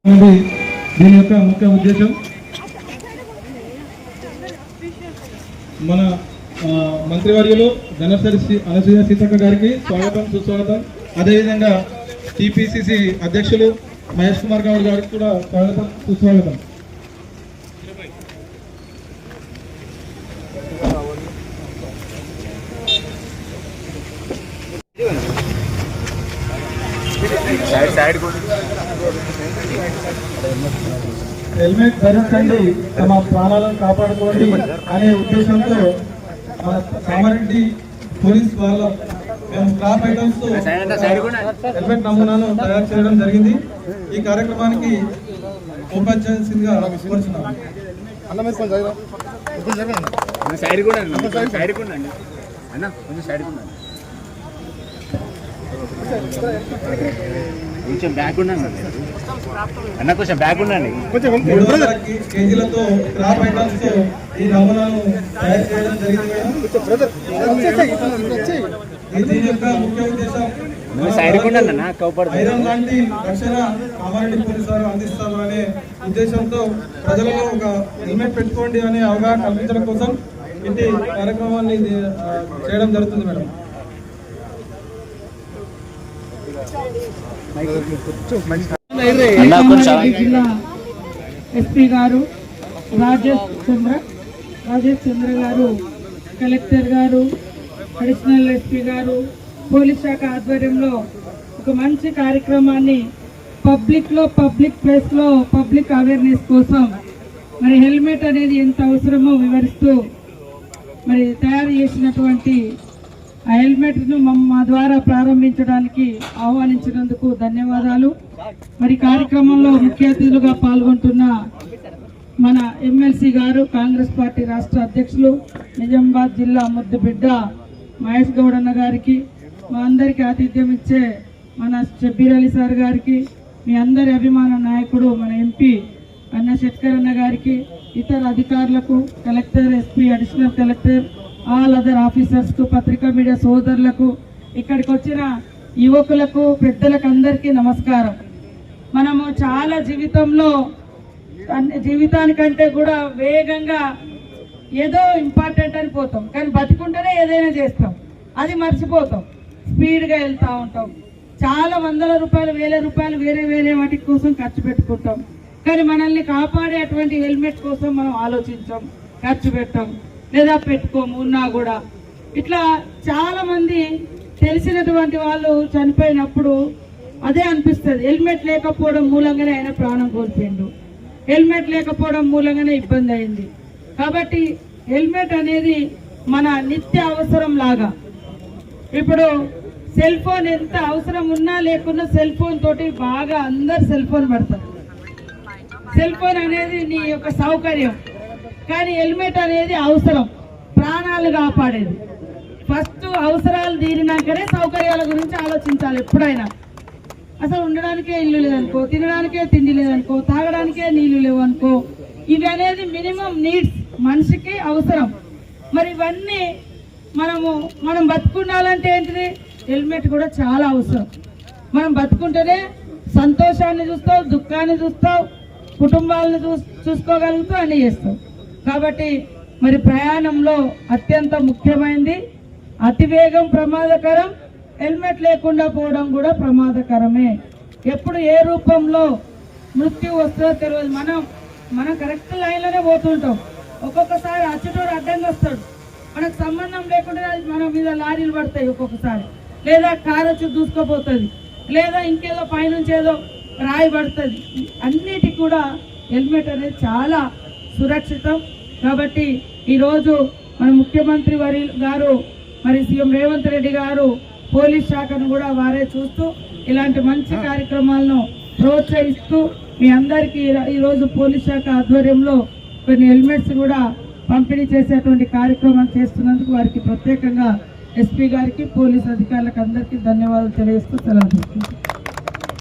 దీని యొక్క ముఖ్య ఉద్దేశం మన మంత్రివర్యులు ధనసరి అనసూయ సీతక్క గారికి స్వాగతం సుస్వాగతం. అదేవిధంగా టీపీసీసీ అధ్యక్షులు మహేష్ కుమార్ గౌడ్ గారికి కూడా స్వాగతం సుస్వాగతం. హెల్మెట్ ధరించండి, తమ ప్రాణాలను కాపాడుకోండి అనే ఉద్దేశంతో మన కామారెడ్డి పోలీస్ వాళ్ళ మేము క్లాప్ ఐటమ్స్ తో హెల్మెట్ నమూనాను తయారు చేయడం జరిగింది. ఈ కార్యక్రమానికి ఉపన్యాసిందిగా కోరుచున్నాం. కొంచెం బ్యాక్ ఉండండి అన్న, కొంచెం బ్యాక్ ఉండండి. కేజీలతో క్రాప్ ఐటమ్స్ తో ఈ నమూనాను తయారు చేయడం జరిగింది. దీని యొక్క ముఖ్య ఉద్దేశం ఐరన్ లాంటి రక్షణ కామారెడ్డి పోలీసు వారు అందిస్తారు అనే ఉద్దేశంతో ప్రజలలో ఒక హెల్మెట్ పెట్టుకోండి అనే అవగాహన కల్పించడం కోసం ఇంటి కార్యక్రమాన్ని చేయడం జరుగుతుంది మేడం. జిల్లా ఎస్పీ గారు రాజేష్ చంద్ర గారు, కలెక్టర్ గారు, అడిషనల్ ఎస్పీ గారు, పోలీస్ శాఖ ఆధ్వర్యంలో ఒక మంచి కార్యక్రమాన్ని పబ్లిక్ ప్లేస్ లో పబ్లిక్ అవేర్నెస్ కోసం మరి హెల్మెట్ అనేది ఎంత అవసరమో వివరిస్తూ మరి తయారు చేసినటువంటి ఆ హెల్మెట్ను మా ద్వారా ప్రారంభించడానికి ఆహ్వానించినందుకు ధన్యవాదాలు. మరి కార్యక్రమంలో ముఖ్య అతిథులుగా పాల్గొంటున్న మన ఎమ్మెల్సీ గారు, కాంగ్రెస్ పార్టీ రాష్ట్ర అధ్యక్షులు, నిజామాబాద్ జిల్లా ముద్దుబిడ్డ మహేష్ గౌడ్ అన్న గారికి, మా అందరికీ ఆతిథ్యం ఇచ్చే మన షబ్బీర్ అలీ సార్ గారికి, మీ అందరి అభిమాన నాయకుడు మన ఎంపీ అన్న శెట్కర్ అన్న గారికి, ఇతర అధికారులకు, collector, SP, additional collector, all other ఆఫీసర్స్కు, పత్రికా మీడియా సోదరులకు, ఇక్కడికి వచ్చిన యువకులకు, పెద్దలకు అందరికీ నమస్కారం. మనము చాలా జీవితానికంటే కూడా వేగంగా ఏదో ఇంపార్టెంట్ అని పోతాం, కానీ బతికుంటేనే ఏదైనా చేస్తాం, అది మర్చిపోతాం, స్పీడ్గా వెళ్తూ ఉంటాం, చాలా వందల రూపాయలు, వేల రూపాయలు వేరే వాటి కోసం ఖర్చు పెట్టుకుంటాం, కానీ మనల్ని కాపాడే అటువంటి హెల్మెట్ కోసం మనం ఆలోచించాం, ఖర్చు పెట్టాం, లేదా పెట్టుకోము ఉన్నా కూడా. ఇట్లా చాలా మంది తెలిసినటువంటి వాళ్ళు చనిపోయినప్పుడు అదే అనిపిస్తుంది, హెల్మెట్ లేకపోవడం మూలంగానే ఆయన ప్రాణం కోల్పోయిండు, హెల్మెట్ లేకపోవడం మూలంగానే ఇబ్బంది అయింది. కాబట్టి హెల్మెట్ అనేది మన నిత్య అవసరం లాగా. ఇప్పుడు సెల్ ఫోన్ ఎంత అవసరం ఉన్నా లేకున్నా సెల్ ఫోన్ తోటి బాగా అందరు సెల్ ఫోన్ పడతారు. సెల్ ఫోన్ అనేది నీ యొక్క సౌకర్యం, కానీ హెల్మెట్ అనేది అవసరం, ప్రాణాలు కాపాడేది. ఫస్ట్ అవసరాలు తీరినాకనే సౌకర్యాల గురించి ఆలోచించాలి. ఎప్పుడైనా అసలు ఉండడానికే ఇల్లు లేదనుకో, తినడానికే తిండి లేదనుకో, తాగడానికే నీళ్లు లేవనుకో, ఇవి అనేది మినిమం నీడ్స్, మనిషికి అవసరం. మరి ఇవన్నీ మనం బతుకుండాలంటే ఏంటిది, హెల్మెట్ కూడా చాలా అవసరం. మనం బతుకుంటేనే సంతోషాన్ని చూస్తావు, దుఃఖాన్ని చూస్తావు, కుటుంబాలను చూసుకోగలుగుతావు, అన్నీ చేస్తావు. కాబట్టి మరి ప్రయాణంలో అత్యంత ముఖ్యమైనది అతివేగం ప్రమాదకరం, హెల్మెట్ లేకుండా పోవడం కూడా ప్రమాదకరమే. ఎప్పుడు ఏ రూపంలో మృత్యు వస్తుందో తెలియదు. మనం కరెక్ట్ లైన్లోనే పోతుంటాం, ఒక్కొక్కసారి అచ్చుటోడు అడ్డంగా వస్తాడు, మనకు సంబంధం లేకుండా మన మీద లారీలు పడతాయి ఒక్కొక్కసారి, లేదా కారు వచ్చి దూసుకుపోతుంది, లేదా ఇంకేదో పైనుంచి ఏదో రాయి పడుతుంది. అన్నిటికీ కూడా హెల్మెట్ అనేది చాలా సురక్షితం. కాబట్టి ఈరోజు మన ముఖ్యమంత్రి గారు, మరి సీఎం రేవంత్ రెడ్డి గారు పోలీస్ శాఖను కూడా వారే చూస్తూ ఇలాంటి మంచి కార్యక్రమాలను ప్రోత్సహిస్తూ మీ అందరికీ ఈరోజు పోలీస్ శాఖ ఆధ్వర్యంలో కొన్ని హెల్మెట్స్ కూడా పంపిణీ చేసేటువంటి కార్యక్రమాలు చేస్తున్నందుకు వారికి ప్రత్యేకంగా ఎస్పీ గారికి, పోలీస్ అధికారులకు అందరికీ ధన్యవాదాలు తెలియజేస్తూ సెలవు తీసుకుంటాం.